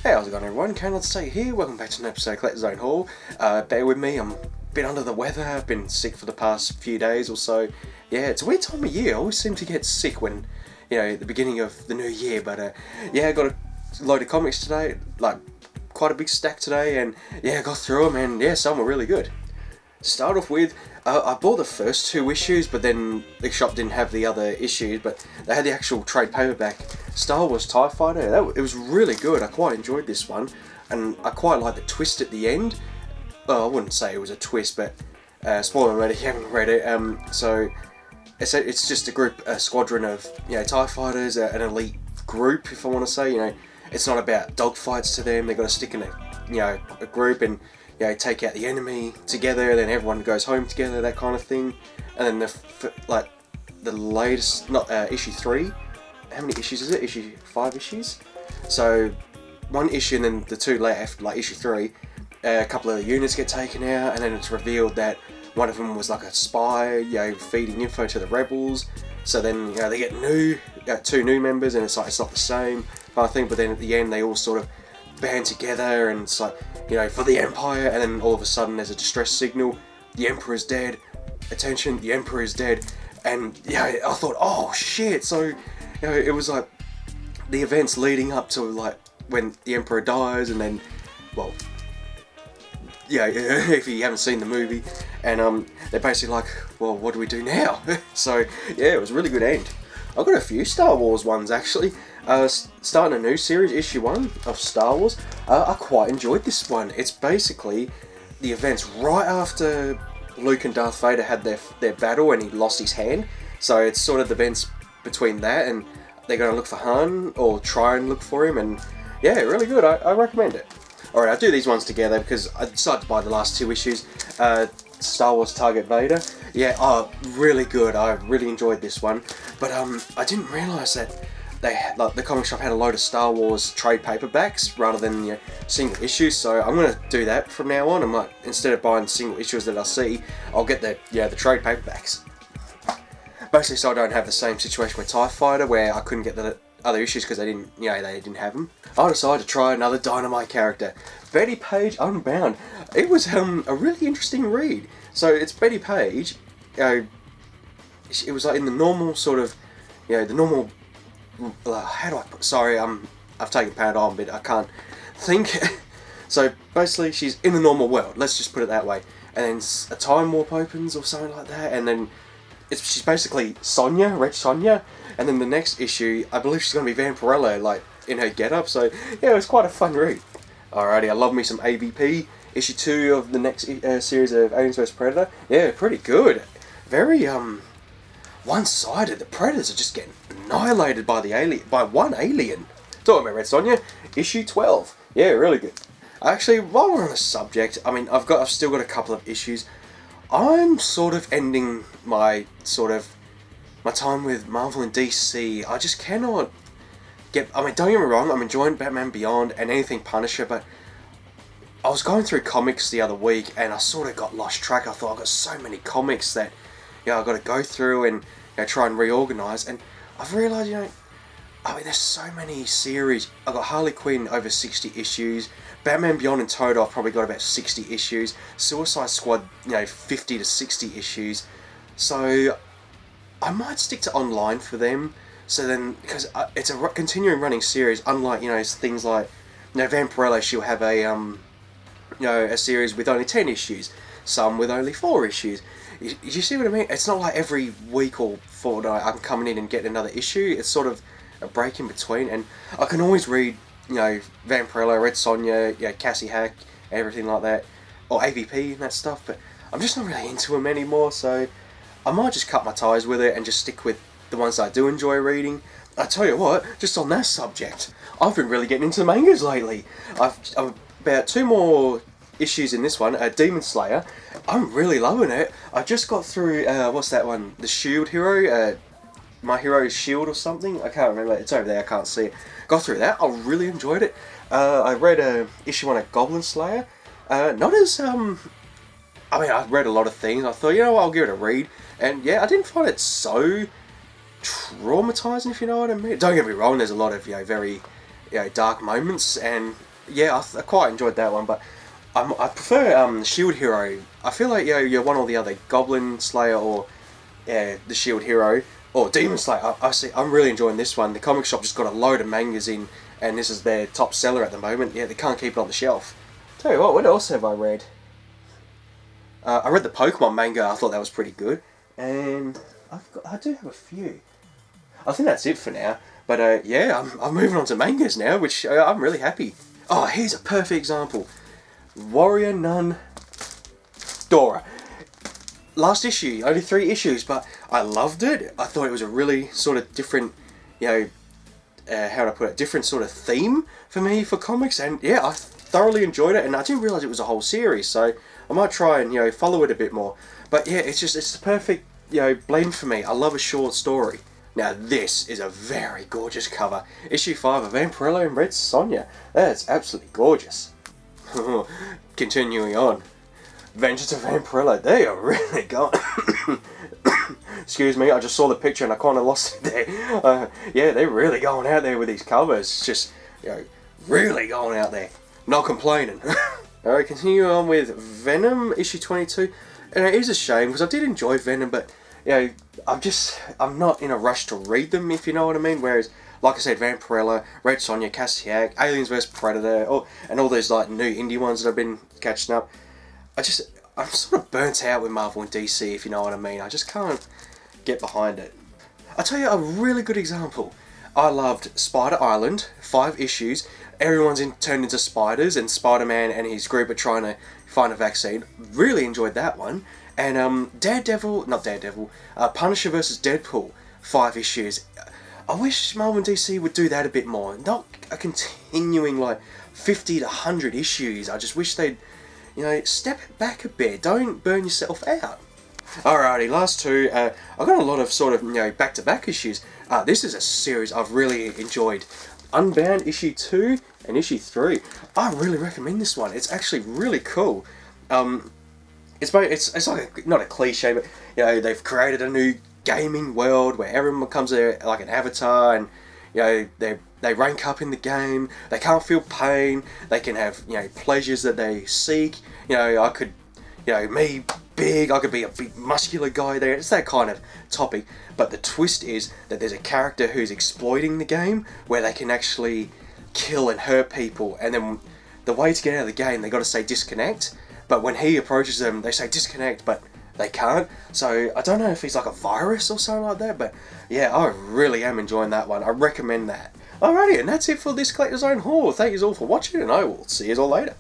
Hey, how's it going everyone? Kane, let's stay here. Welcome back to an episode of Collect Zone Hall. Bear with me, I'm a bit under the weather. I've been sick for the past few days or so. Yeah, it's a weird time of year. I always seem to get sick when, at the beginning of the new year. But yeah, I got a load of comics today, like quite a big stack today, and yeah, I got through them, and yeah, some were really good. Start off with, I bought the first two issues, but then the shop didn't have the other issues, but they had the actual trade paperback Star Wars TIE Fighter. It was really good. I quite enjoyed this one, and I quite like the twist at the end. Well, I wouldn't say it was a twist, but spoiler alert if you haven't read it. So it's just a squadron of TIE fighters, an elite group, if I want to say. It's not about dogfights to them. They've got to stick in a group and take out the enemy together, and then everyone goes home together, that kind of thing. And then the latest, not issue 3. How many issues is it? 5 issues. So one issue, and then the two left, like issue 3. A couple of the units get taken out, and then it's revealed that one of them was like a spy, feeding info to the rebels. So then they get two new members, and it's not the same kind of thing. But then at the end, they all sort of band together, and it's like, for the Empire, and then all of a sudden there's a distress signal. The Emperor's dead. Attention, the Emperor is dead. And I thought, oh shit. So it was like the events leading up to like when the Emperor dies, and then, well, if you haven't seen the movie, and they're basically like, well, what do we do now? So yeah, it was a really good end. I've got a few Star Wars ones actually. Starting a new series, issue 1 of Star Wars. I quite enjoyed this one. It's basically the events right after Luke and Darth Vader had their battle and he lost his hand. So it's sort of the events between that, and they're going to look for Han, or try and look for him, and yeah, really good. I recommend it. Alright, I'll do these ones together because I decided to buy the last 2 issues. Star Wars Target Vader. Yeah, really good. I really enjoyed this one. But I didn't realise that the comic shop had a load of Star Wars trade paperbacks rather than single issues. So I'm gonna do that from now on. I'm like, instead of buying single issues that I see, I'll get the trade paperbacks. Basically, so I don't have the same situation with TIE Fighter where I couldn't get the other issues because they didn't have them. I decided to try another Dynamite character, Betty Page Unbound. It was a really interesting read. So it's Betty Page. It was like in the normal sort of, the normal. How do I put? Sorry, I've taken Panadol, but I can't think. So basically, she's in the normal world. Let's just put it that way. And then a time warp opens or something like that, and then she's basically Sonya, Red Sonya. And then the next issue, I believe she's going to be Vampirella, like in her getup. So yeah, it was quite a fun read. Alrighty, I love me some AVP. Issue 2 of the next series of Aliens vs Predator. Yeah, pretty good. Very one-sided. The Predators are just getting annihilated by one alien. Talking about Red Sonja, issue 12. Yeah, really good. Actually, while we're on the subject, I've still got a couple of issues. I'm sort of ending my time with Marvel and DC. I just cannot get. Don't get me wrong. I'm enjoying Batman Beyond and anything Punisher, but I was going through comics the other week and I sort of got lost track. I thought I've got so many comics that I've got to go through and try and reorganise, and I've realised there's so many series. I've got Harley Quinn over 60 issues, Batman Beyond in total I've probably got about 60 issues, Suicide Squad 50 to 60 issues, so I might stick to online for them. So then, because it's a continuing running series, unlike things like Vampirella, she'll have a series with only 10 issues, some with only 4 issues. You see what I mean? It's not like every week or fortnight I'm coming in and getting another issue. It's sort of a break in between, and I can always read, Vampirella, Red Sonja, Cassie Hack, everything like that, or AVP and that stuff, but I'm just not really into them anymore, so I might just cut my ties with it and just stick with the ones that I do enjoy reading. I tell you what, just on that subject, I've been really getting into mangas lately. I've about 2 more issues in this one, Demon Slayer. I'm really loving it. I just got through, what's that one? The Shield Hero? My Hero's Shield or something? I can't remember. It's over there, I can't see it. Got through that. I really enjoyed it. I read issue 1 of Goblin Slayer. Not as, I've read a lot of things. I thought, I'll give it a read. And yeah, I didn't find it so traumatizing, if you know what I mean. Don't get me wrong, there's a lot of very dark moments, and yeah, I quite enjoyed that one, but I prefer Shield Hero. I feel like you're one or the other, Goblin Slayer or the Shield Hero or Demon Slayer. I'm really enjoying this one. The comic shop just got a load of mangas in, and this is their top seller at the moment. Yeah, they can't keep it on the shelf. Tell you what else have I read? I read the Pokemon manga. I thought that was pretty good, and I do have a few. I think that's it for now. But yeah, I'm moving on to mangas now, which I'm really happy. Oh, here's a perfect example. Warrior Nun Dora. Last issue, only 3 issues, but I loved it. I thought it was a really sort of different, how do I put it, different sort of theme for me for comics, and yeah, I thoroughly enjoyed it, and I didn't realise it was a whole series, so I might try and, follow it a bit more. But yeah, it's the perfect, blend for me. I love a short story. Now this is a very gorgeous cover. Issue 5 of Vampirella and Red Sonja. That's absolutely gorgeous. Continuing on. Vengeance of Vampirella. They are really going... Excuse me, I just saw the picture and I kind of lost it there. Yeah, they're really going out there with these covers. Just, really going out there. Not complaining. Alright, continuing on with Venom, issue 22. And it is a shame, because I did enjoy Venom, but, I'm not in a rush to read them, if you know what I mean. Whereas, like I said, Vampirella, Red Sonja, Castiac, Aliens vs Predator, and all those like new indie ones that I've been catching up. I'm sort of burnt out with Marvel and DC, if you know what I mean. I just can't get behind it. I'll tell you a really good example. I loved Spider Island, 5 issues. Everyone's turned into spiders, and Spider-Man and his group are trying to find a vaccine. Really enjoyed that one. And Punisher vs Deadpool, 5 issues. I wish Marvel and DC would do that a bit more. Not a continuing like 50 to 100 issues. I just wish they'd, step it back a bit. Don't burn yourself out. Alrighty, last 2. I've got a lot of sort of, back-to-back issues. This is a series I've really enjoyed. Unbound issue 2 and issue 3. I really recommend this one. It's actually really cool. It's like not a cliche, but they've created a new gaming world where everyone becomes like an avatar, and they rank up in the game. They can't feel pain. They can have pleasures that they seek. I could me big. I could be a big muscular guy there. It's that kind of topic. But the twist is that there's a character who's exploiting the game where they can actually kill and hurt people, and then the way to get out of the game, they got to say disconnect. But when he approaches them, they say disconnect, but they can't. So I don't know if he's like a virus or something like that, but yeah, I really am enjoying that one. I recommend that. Alrighty, and that's it for this Collector's Zone haul. Thank you all for watching, and I will see you all later.